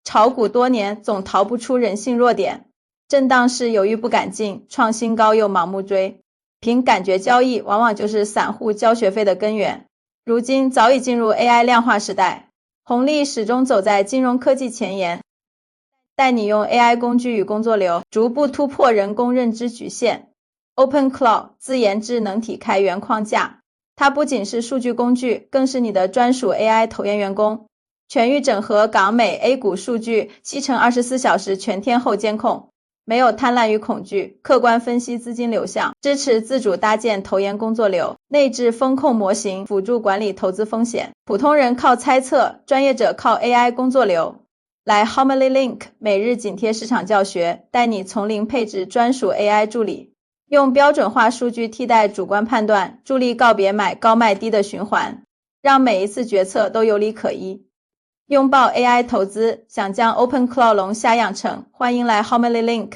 炒股多年总逃不出人性弱点，震荡时犹豫不敢进，创新高又盲目追，凭感觉交易往往就是散户交学费的根源。如今早已进入 AI 量化时代，红利始终走在金融科技前沿，带你用 AI 工具与工作流逐步突破人工认知局限。OpenClaw 自研智能体开源框架，它不仅是数据工具，更是你的专属 AI 投研员工，全域整合港美 A 股数据7×24小时全天候监控，没有贪婪与恐惧，客观分析资金流向，支持自主搭建投研工作流，内置风控模型辅助管理投资风险。普通人靠猜测，专业者靠 AI 工作流。来 HomilyLink 每日紧贴市场教学，带你从零配置专属 AI 助理，用标准化数据替代主观判断，助力告别买高卖低的循环，让每一次决策都有理可依。拥抱 AI 投资，想将 OpenClaw 龙虾养成，欢迎来 HomilyLink